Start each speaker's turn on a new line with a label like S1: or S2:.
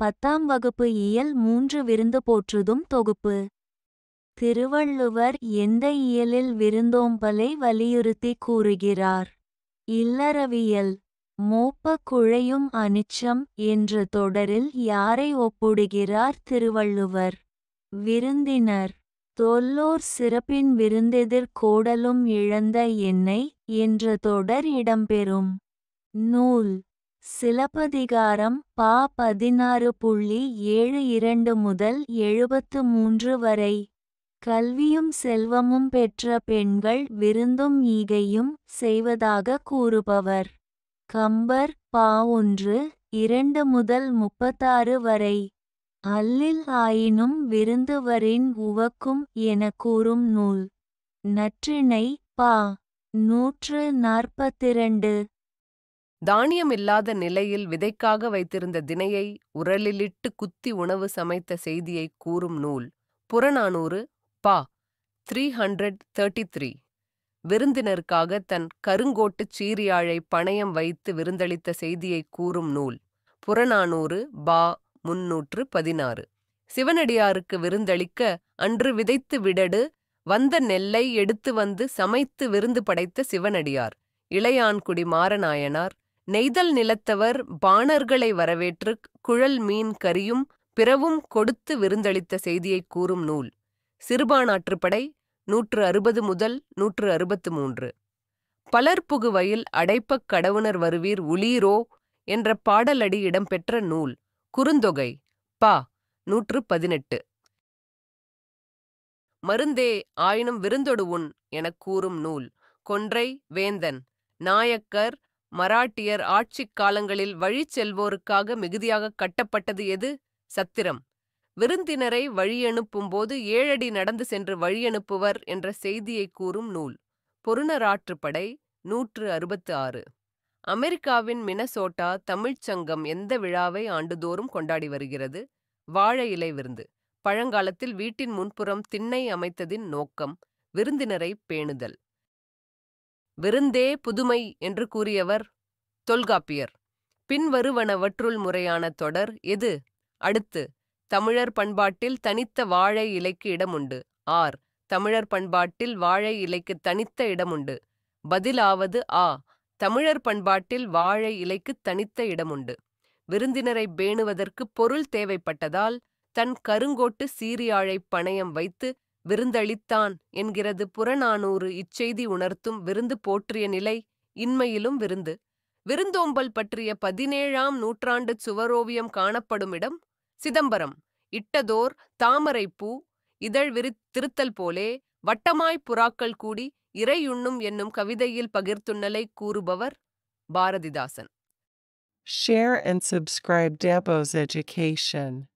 S1: 10ஆம் வகுப்பு இயல் 3 விருந்து போற்றுதும் தொகுப்பு. திருவள்ளுவர் எந்த இயலில் விருந்தோம்பலை வலியுறுத்தி கூறுகிறார்? இல்லறவியல். மோப்பக் குழையும் அனிச்சம் என்ற தொடரில் யாரை ஒப்பிடுகிறார் திருவள்ளுவர்? விருந்தினர். தொல்லோர் சிறப்பின் விருந்தெதிர் கோடலும் இழந்த என்னை என்ற தொடர் இடம்பெறும் நூல். சிலப்பதிகாரம் பா. 16.72 முதல் 73 வரை. கல்வியும் செல்வமும் பெற்ற பெண்கள் விருந்தும் ஈகையும் செய்வதாக கூறுபவர். கம்பர் பா. 1, 2 முதல் 36 வரை. அல்லில் ஆயினும் விருந்துவரின் உவக்கும் என கூறும் நூல். நற்றிணை பா. 142.
S2: தானியமில்லாத நிலையில் விதைக்காக வைத்திருந்த தினையை உரலிலிட்டு குத்தி உணவு சமைத்த செய்தியை கூறும் நூல். புறநானூறு பா. 333. விருந்தினருக்காக தன் கருங்கோட்டுச் சீரியாழை பணயம் வைத்து விருந்தளித்த செய்தியை கூறும் நூல். புறநானூறு பா. 316. சிவனடியாருக்கு விருந்தளிக்க அன்று விதைத்து விடடு வந்த நெல்லை எடுத்து வந்து சமைத்து விருந்து படைத்த சிவனடியார். இளையான்குடி மாரநாயனார் நெய்தல் நிலத்தவர் பாணர்களை வரவேற்று குழல் மீன் கறியும் பிறவும் கொடுத்து விருந்தளித்த செய்தியை கூறும் நூல். சிறுபானாற்றுப்படை 160 முதல் 163. பலர்புகு வயல் அடைப்பக் கடவுணர் வருவீர் உளீரோ என்ற பாடலடி இடம்பெற்ற நூல். குறுந்தொகை பா. 118. மருந்தே ஆயினும் விருந்தொடு உண் எனக் கூறும் நூல். கொன்றை வேந்தன். நாயக்கர் மராட்டியர் ஆட்சிக் காலங்களில் வழிச் செல்வோருக்காக மிகுதியாக கட்டப்பட்டது எது? சத்திரம். விருந்தினரை வழியனுப்பும்போது 7 அடி நடந்து சென்று வழியனுப்புவர் என்ற செய்தியை கூறும் நூல். பொருநராற்றுப்படை 166. அமெரிக்காவின் மினசோட்டா தமிழ்ச் சங்கம் எந்த விழாவை ஆண்டுதோறும் கொண்டாடி வருகிறது? வாழை இலை விருந்து. பழங்காலத்தில் வீட்டின் முன்புறம் திண்ணை அமைத்ததின் நோக்கம் விருந்தினரை பேணுதல். விருந்தே புதுமை என்று கூறியவர் தொல்காப்பியர். பின்வருவனவற்றுள் முறையான தொடர் எது? அடுத்து. தமிழர் பண்பாட்டில் தனித்த வாழை இலைக்கு இடமுண்டு. ஆர். தமிழர் பண்பாட்டில் வாழை இலைக்கு தனித்த இடமுண்டு. பதிலாவது ஆ. தமிழர் பண்பாட்டில் வாழை இலைக்கு தனித்த இடமுண்டு. விருந்தினரை பேணுவதற்கு பொருள் தேவைப்பட்டதால் தன் கருங்கோட்டு சீரியாழை பணயம் வைத்து விருந்தளித்தான் என்கிறது புறநானூறு. இச்செய்தி உணர்த்தும் விருந்து போற்றிய நிலை இன்மையிலும் விருந்து. விருந்தோம்பல் பற்றிய 17ஆம் நூற்றாண்டு சுவரோவியம் காணப்படும் இடம் சிதம்பரம். இட்டதோர் தாமரைப்பூ இதழ் திருத்தல் போலே வட்டமாய் புறாக்கள் கூடி இறையுண்ணும் என்னும் கவிதையில் பகிர்த்துண்ணலை கூறுபவர் Bharathidasan.
S3: Share and subscribe Dabo's Education.